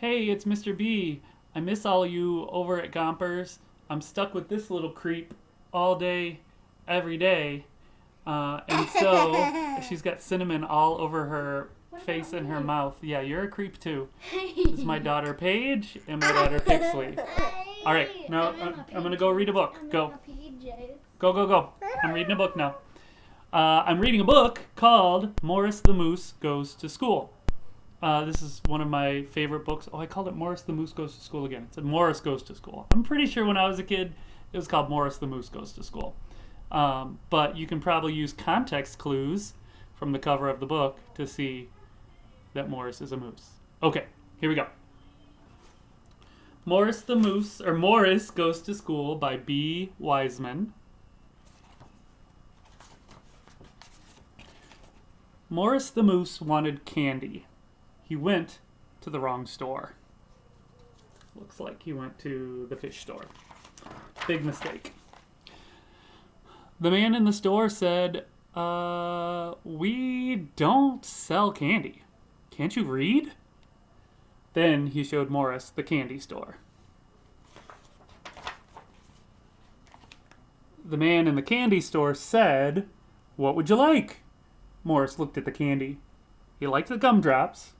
Hey, it's Mr. B. I miss all you over at Gompers. I'm stuck with this little creep all day, every day. And so she's got cinnamon all over her face and her mouth. Yeah, you're a creep too. This is my daughter Paige and my daughter Pixley. All right, now I'm going to go read a book. Go. Go, go, go. I'm reading a book now. I'm reading a book called Morris the Moose Goes to School. This is one of my favorite books. Oh, I called it Morris the Moose Goes to School again. It said Morris Goes to School. I'm pretty sure when I was a kid, it was called Morris the Moose Goes to School. But you can probably use context clues from the cover of the book to see that Morris is a moose. Okay, here we go. Morris the Moose, or Morris Goes to School by B. Wiseman. Morris the Moose wanted candy. He went to the wrong store. Looks like he went to the fish store. Big mistake. The man in the store said, we don't sell candy. Can't you read? Then he showed Morris the candy store. The man in the candy store said, what would you like? Morris looked at the candy. He liked the gumdrops.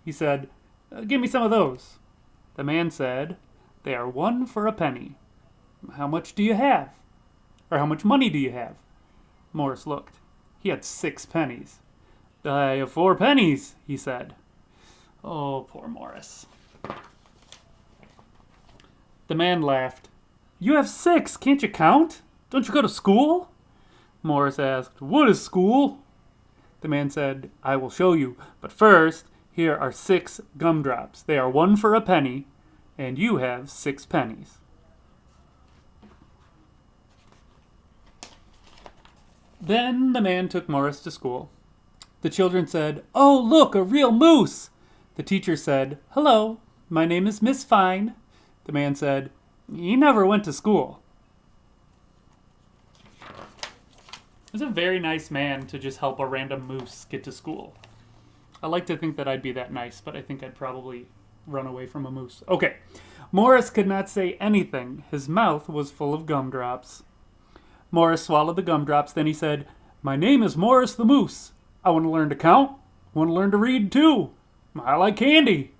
He said, give me some of those. The man said, they are 1 for a penny. How much do you have? Or how much money do you have? Morris looked. He had 6 pennies. I have 4 pennies, he said. Oh, poor Morris. The man laughed. You have 6, can't you count? Don't you go to school? Morris asked, what is school? The man said, I will show you, but first, here are 6 gumdrops. They are 1 for a penny, and you have 6 pennies. Then the man took Morris to school. The children said, oh, look, a real moose. The teacher said, hello, my name is Miss Fine. The man said, he never went to school. He's a very nice man to just help a random moose get to school. I like to think that I'd be that nice, but I think I'd probably run away from a moose. Okay. Morris could not say anything. His mouth was full of gumdrops. Morris swallowed the gumdrops. Then he said, my name is Morris the Moose. I want to learn to count. I want to learn to read, too. I like candy.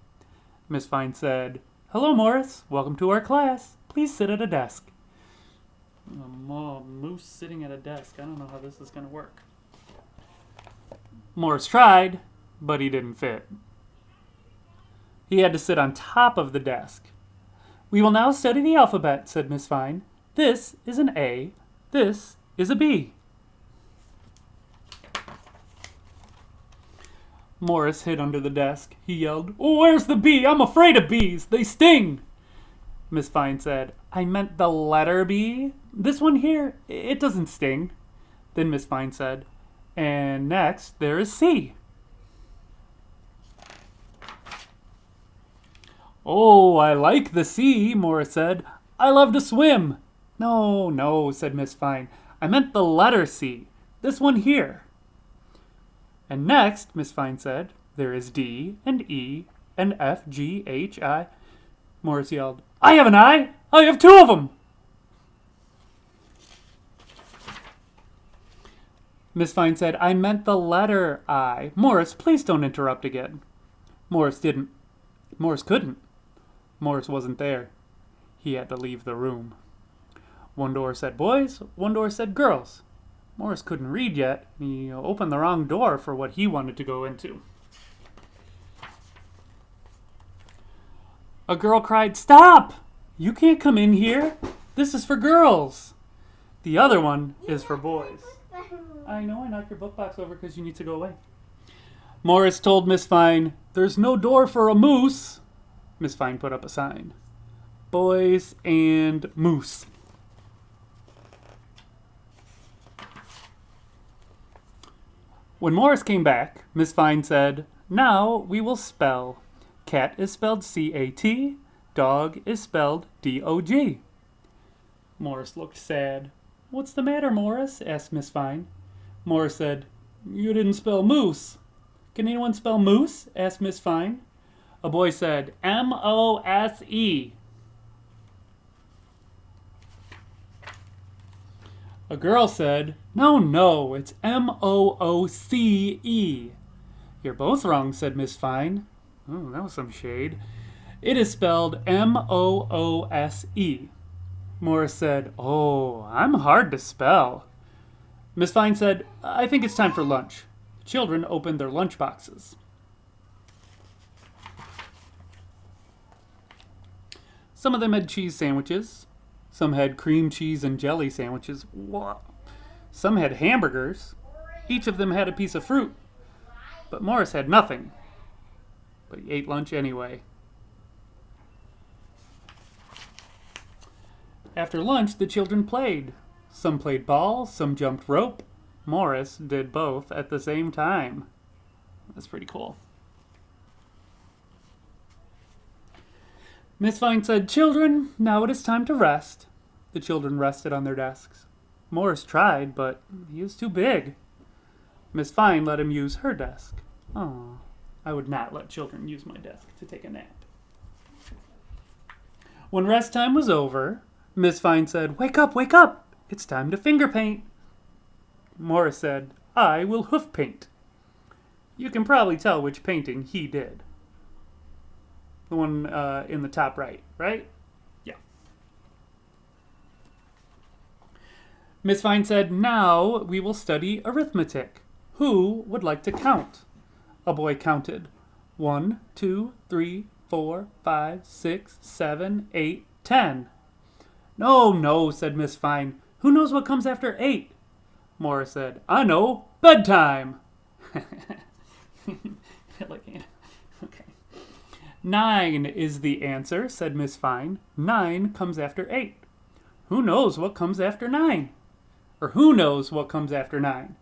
Miss Fine said, hello, Morris. Welcome to our class. Please sit at a desk. A moose sitting at a desk. I don't know how this is going to work. Morris tried, but he didn't fit. He had to sit on top of the desk. We will now study the alphabet, said Miss Fine. This is an A. This is a B. Morris hid under the desk. He yelled, oh, where's the B? I'm afraid of bees. They sting. Miss Fine said, I meant the letter B. This one here, it doesn't sting. Then Miss Fine said, and next there is C. Oh, I like the sea, Morris said. I love to swim. No, no, said Miss Fine. I meant the letter C. This one here. And next, Miss Fine said, there is D and E and F, G, H, I. Morris yelled, I have an I. I have 2 of them. Miss Fine said, I meant the letter I. Morris, please don't interrupt again. Morris didn't. Morris couldn't. Morris wasn't there. He had to leave the room. One door said boys, one door said girls. Morris couldn't read yet. He opened the wrong door for what he wanted to go into. A girl cried, stop! You can't come in here. This is for girls. The other one is for boys. I know I knocked your book box over because you need to go away. Morris told Miss Fine, there's no door for a moose. Miss Fine put up a sign. Boys and moose. When Morris came back, Miss Fine said, now we will spell. Cat is spelled C-A-T. Dog is spelled D-O-G. Morris looked sad. What's the matter, Morris? Asked Miss Fine. Morris said, you didn't spell moose. Can anyone spell moose? Asked Miss Fine. A boy said, M-O-S-E. A girl said, no, it's M-O-O-C-E. You're both wrong, said Miss Fine. Oh, that was some shade. It is spelled M-O-O-S-E. Morris said, oh, I'm hard to spell. Miss Fine said, I think it's time for lunch. The children opened their lunch boxes. Some of them had cheese sandwiches. Some had cream cheese and jelly sandwiches. Some had hamburgers. Each of them had a piece of fruit. But Morris had nothing. But he ate lunch anyway. After lunch, the children played. Some played ball, some jumped rope. Morris did both at the same time. That's pretty cool. Miss Fine said, children, now it is time to rest. The children rested on their desks. Morris tried, but he was too big. Miss Fine let him use her desk. Oh, I would not let children use my desk to take a nap. When rest time was over, Miss Fine said, wake up, it's time to finger paint. Morris said, I will hoof paint. You can probably tell which painting he did. The one in the top right? Yeah. Miss Fine said, now we will study arithmetic. Who would like to count? A boy counted. 1, 2, 3, 4, 5, 6, 7, 8, 10. No, said Miss Fine. Who knows what comes after 8? Morris said, I know, bedtime. Okay. 9 is the answer, said Miss Fine. 9 comes after 8. Who knows what comes after 9? Or who knows what comes after 9?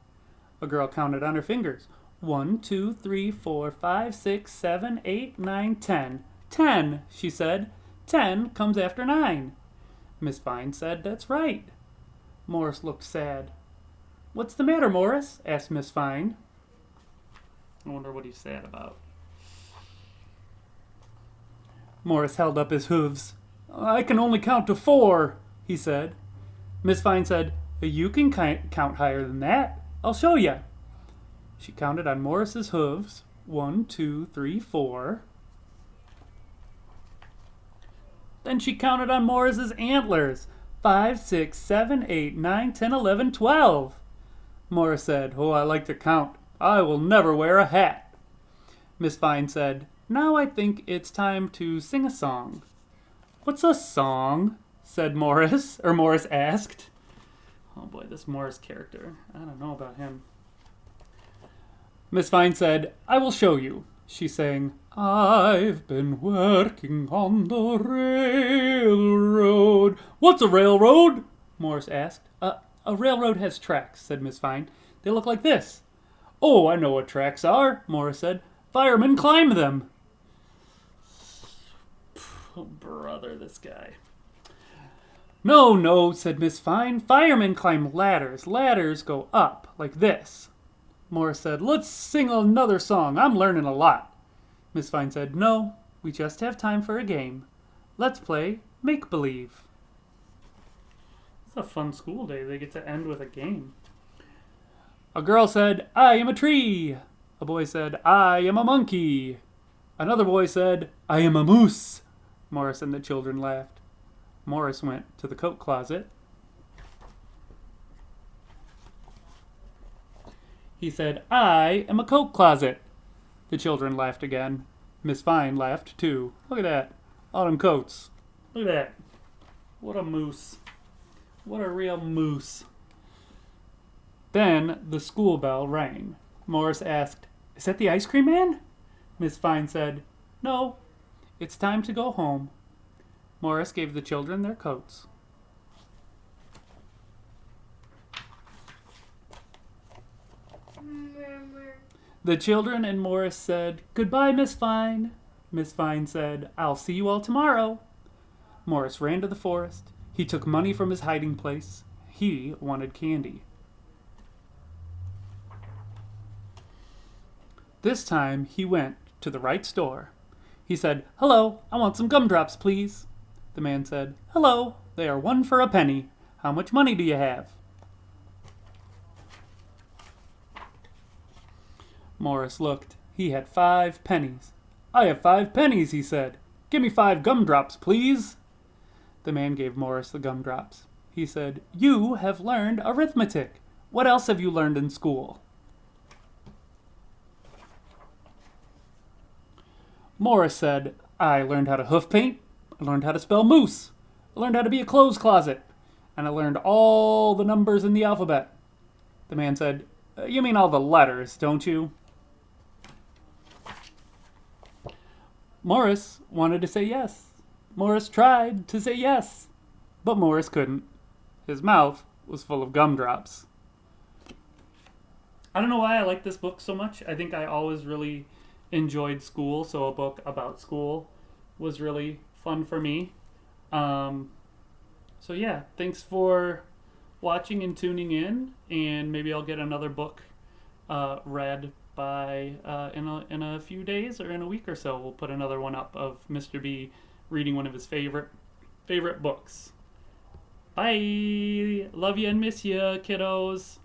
A girl counted on her fingers. 1, 2, 3, 4, 5, 6, 7, 8, 9, 10. 10, she said. 10 comes after 9. Miss Fine said, that's right. Morris looked sad. What's the matter, Morris? Asked Miss Fine. I wonder what he's sad about. Morris held up his hooves. I can only count to 4, he said. Miss Fine said, you can count higher than that. I'll show you. She counted on Morris's hooves. 1, 2, 3, 4. Then she counted on Morris's antlers. 5, 6, 7, 8, 9, 10, 11, 12. Morris said, oh, I like to count. I will never wear a hat. Miss Fine said, now I think it's time to sing a song. What's a song? Said Morris, or Morris asked. Oh boy, this Morris character. I don't know about him. Miss Fine said, I will show you. She sang, I've been working on the railroad. What's a railroad? Morris asked. A railroad has tracks, said Miss Fine. They look like this. Oh, I know what tracks are, Morris said. Firemen climb them. Oh, brother, this guy. No, said Miss Fine. Firemen climb ladders. Ladders go up, like this. Morris said, let's sing another song. I'm learning a lot. Miss Fine said, no, we just have time for a game. Let's play make-believe. It's a fun school day. They get to end with a game. A girl said, I am a tree. A boy said, I am a monkey. Another boy said, I am a moose. Morris and the children laughed. Morris went to the coat closet. He said, I am a coat closet. The children laughed again. Miss Fine laughed too. Look at that. Autumn coats. Look at that. What a moose. What a real moose. Then the school bell rang. Morris asked, is that the ice cream man? Miss Fine said, no, it's time to go home. Morris gave the children their coats. The children and Morris said, goodbye, Miss Fine. Miss Fine said, I'll see you all tomorrow. Morris ran to the forest. He took money from his hiding place. He wanted candy. This time he went to the right store. He said, "Hello, I want some gumdrops, please." The man said, "Hello, they are 1 for a penny. How much money do you have?" Morris looked. He had 5 pennies. "I have 5 pennies," he said. "Give me 5 gumdrops, please." The man gave Morris the gumdrops. He said, "You have learned arithmetic. What else have you learned in school?" Morris said, "I learned how to hoof paint. I learned how to spell moose. I learned how to be a clothes closet. And I learned all the numbers in the alphabet." The man said, "You mean all the letters, don't you?" Morris wanted to say yes. Morris tried to say yes, but Morris couldn't. His mouth was full of gumdrops. I don't know why I like this book so much. I think I always really enjoyed school, so a book about school was really fun for me. So yeah, thanks for watching and tuning in, and maybe I'll get another book read by in a few days or in a week or so. We'll put another one up of Mr. B reading one of his favorite books. Bye. Love you and miss you, kiddos.